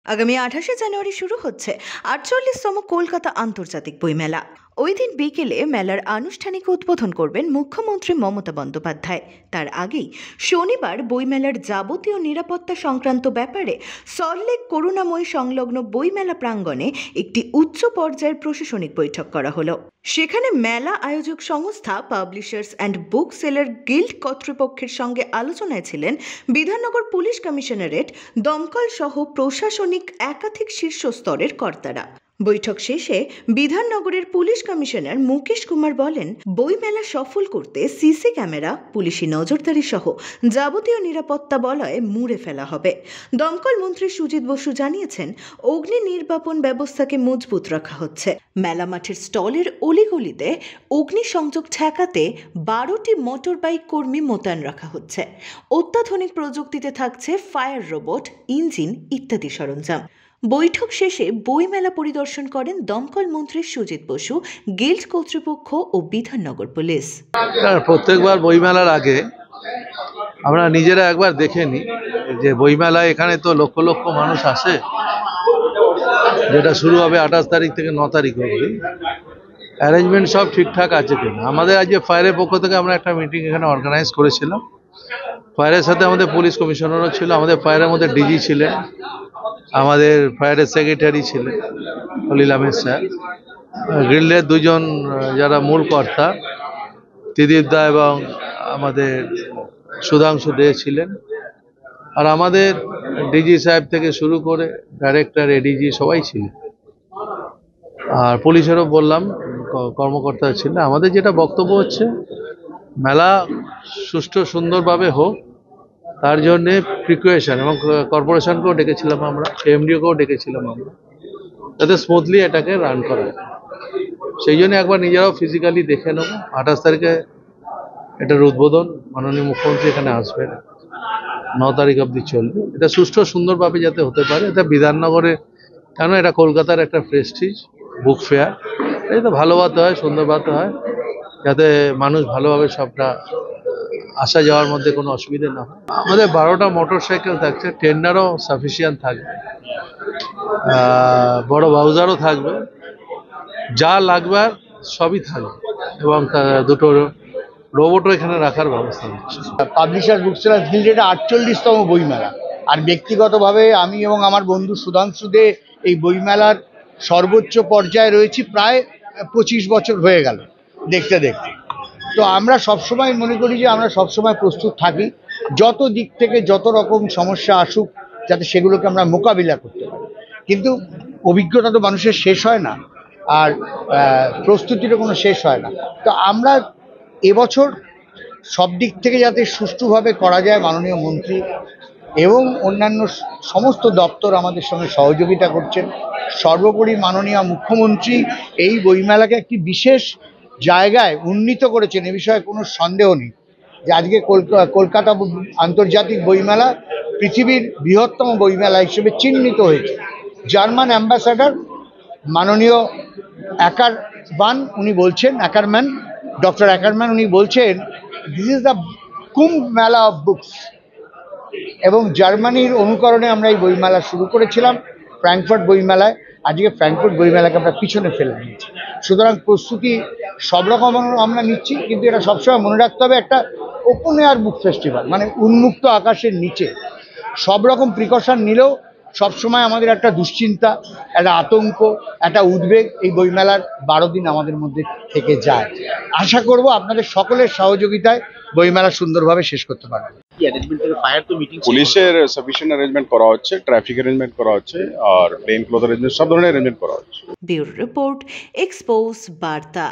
আগামী ২৮শে জানুয়ারি শুরু হচ্ছে ৪৮তম কলকাতা আন্তর্জাতিক বইমেলা। ওই দিন বিকেলে মেলার আনুষ্ঠানিক উদ্বোধন করবেন মুখ্যমন্ত্রী মমতা বন্দ্যোপাধ্যায়। তার আগেই শনিবার বইমেলার যাবতীয় নিরাপত্তা সংক্রান্ত ব্যাপারে সল্টলেক করুণাময়ী সংলগ্ন বইমেলা প্রাঙ্গণে একটি উচ্চ পর্যায়ের প্রশাসনিক বৈঠক করা হলো। সেখানে মেলা আয়োজক সংস্থা publishers and book seller guild কর্তৃপক্ষের সঙ্গে আলোচনায় ছিলেন বিধাননগর পুলিশ কমিশনারেট, দমকল সহ প্রশাসনিক একাধিক শীর্ষ স্তরের কর্তারা। বৈঠক শেষে বিধাননগরের পুলিশ কমিশনার মুকেশ কুমার বলেন, বইমেলা সফল করতে সিসি ক্যামেরা, পুলিশি নজরদারি সহ যাবতীয় নিরাপত্তা বলয় মুড়ে ফেলা হবে। দমকল মন্ত্রী সুজিত বসু জানিয়েছেন, অগ্নি নির্বাপন ব্যবস্থাকে মজবুত রাখা হচ্ছে। মেলা মাঠের স্টলের অলিগলিতে অগ্নিসংযোগ ঠেকাতে 12টি মোটর বাইক কর্মী মোতায়েন রাখা হচ্ছে। অত্যাধুনিক প্রযুক্তিতে থাকছে ফায়ার রোবট, ইঞ্জিন ইত্যাদি সরঞ্জাম। বৈঠক শেষে বইমেলা পরিদর্শন করেন দমকল মন্ত্রী সুজিত বসু, গিল্ড কর্তৃপক্ষ ও বিধাননগর পুলিশ। প্রত্যেকবার বইমেলার আগে আমরা নিজেরা একবার দেখে নিই যে বইমেলায় এখানে তো লক্ষ লক্ষ মানুষ আসে, যেটা শুরু হবে 28 তারিখ থেকে 9 তারিখ অবধি। অ্যারেঞ্জমেন্ট সব ঠিকঠাক আছে কিনা। আমাদের আজকে ফায়ারের পক্ষ থেকে আমরা একটা মিটিং এখানে অর্গানাইজ করেছিলাম। ফায়ারের সাথে আমাদের পুলিশ কমিশনারও ছিল, আমাদের ফায়ারের মধ্যে ডিজি ছিলেন, আমাদের ফায়ারের সেক্রেটারি ছিলেন খলিল আহমেদ স্যার, গিল্ডের দুজন যারা মূল কর্তা ত্রিদীপ দা এবং আমাদের সুধাংশু দে ছিলেন, আর আমাদের ডিজি সাহেব থেকে শুরু করে ডাইরেক্টর, এডিজি সবাই ছিলেন, আর পুলিশেরও বললাম কর্মকর্তা ছিলেন। আমাদের যেটা বক্তব্য হচ্ছে, মেলা সুষ্ঠু সুন্দরভাবে হোক, তার জন্যে প্রিকশন, এবং কর্পোরেশনকেও ডেকেছিলাম আমরা, এমডিওকেও ডেকেছিলাম আমরা, যাতে স্মুথলি এটাকে রান করা যায়। সেই জন্য একবার নিজেরাও ফিজিক্যালি দেখে নেব। 28 তারিখে এটার উদ্বোধন, মাননীয় মুখ্যমন্ত্রী এখানে আসবেন, 9 তারিখ অবধি চলবে। এটা সুষ্ঠু সুন্দরভাবে যাতে হতে পারে, এটা বিধাননগরে, কেন এটা কলকাতার একটা প্রেস্টিজ বুক ফেয়ার, এই তো ভালোবাতে হয়, সুন্দরভাবে হয়, যাতে মানুষ ভালোভাবে সবটা আসা যাওয়ার মধ্যে কোনো অসুবিধা না হয়। আমাদের 12টা মোটর সাইকেল থাকছে, টেন্ডারও সাফিসিয়েন্ট থাকবে, বড় বাউজারও থাকবে, যা লাগবে সবই থাকবে, এবং দুটো রোবটও এখানে রাখার ব্যবস্থা হচ্ছে। পাবলিশার বুক সেলার গিল্ডের 48তম বইমেলা, আর ব্যক্তিগতভাবে আমি এবং আমার বন্ধু সুধাংশু দে এই বইমেলার সর্বোচ্চ পর্যায়ে রয়েছি, প্রায় 25 বছর হয়ে গেল দেখতে দেখতে। তো আমরা সবসময় মনে করি যে আমরা সবসময় প্রস্তুত থাকি, যত দিক থেকে যত রকম সমস্যা আসুক, যাতে সেগুলোকে আমরা মোকাবিলা করতে পারি। কিন্তু অভিজ্ঞতা তো মানুষের শেষ হয় না, আর প্রস্তুতিরও কোনো শেষ হয় না। তো আমরা এবছর সব দিক থেকে যাতে সুষ্ঠুভাবে করা যায়, মাননীয় মন্ত্রী এবং অন্যান্য সমস্ত দপ্তর আমাদের সঙ্গে সহযোগিতা করছেন। সর্বোপরি মাননীয় মুখ্যমন্ত্রী এই বইমেলাকে একটি বিশেষ জায়গায় উন্নীত করেছেন, এ বিষয়ে কোনো সন্দেহ নেই যে আজকে কলকাতা আন্তর্জাতিক বইমেলা পৃথিবীর বৃহত্তম বইমেলা হিসেবে চিহ্নিত হয়েছে। জার্মান অ্যাম্বাসাডার মাননীয় অ্যাকারম্যান উনি বলছেন, ডক্টর অ্যাকারম্যান উনি বলছেন, দিস ইজ দ্য কুম্ভ মেলা অফ বুকস। এবং জার্মানির অনুকরণে আমরা এই বইমেলা শুরু করেছিলাম ফ্র্যাঙ্কফার্ট বইমেলায়। আজকে ফ্র্যাঙ্কফার্ট বইমেলাকে আমরা পিছনে ফেলে দিয়েছি। সুতরাং প্রস্তুতি সব রকম আমরা নিচ্ছি, কিন্তু এটা সবসময় মনে রাখতে হবে, একটা ওপেন এয়ার বুক ফেস্টিভ্যাল, মানে উন্মুক্ত আকাশের নিচে। সব রকম প্রিকশন নিলেও সবসময় আমাদের একটা দুশ্চিন্তা, একটা আতঙ্ক, একটা উদ্বেগ এই বইমেলার 12 দিন আমাদের মধ্যে থেকে যায়। আশা করব আপনাদের সকলের সহযোগিতায় বইমেলা সুন্দরভাবে শেষ করতে পারবে। পুলিশের সাফিসিয়েন্ট অ্যারেঞ্জমেন্ট করা হচ্ছে, ট্রাফিক অ্যারেঞ্জমেন্ট করা হচ্ছে, আর প্লেন ক্লথ অ্যারেঞ্জমেন্ট, সব ধরনের অ্যারেঞ্জমেন্ট করা হচ্ছে। ব্যুরো রিপোর্ট, এক্সপোজ বার্তা।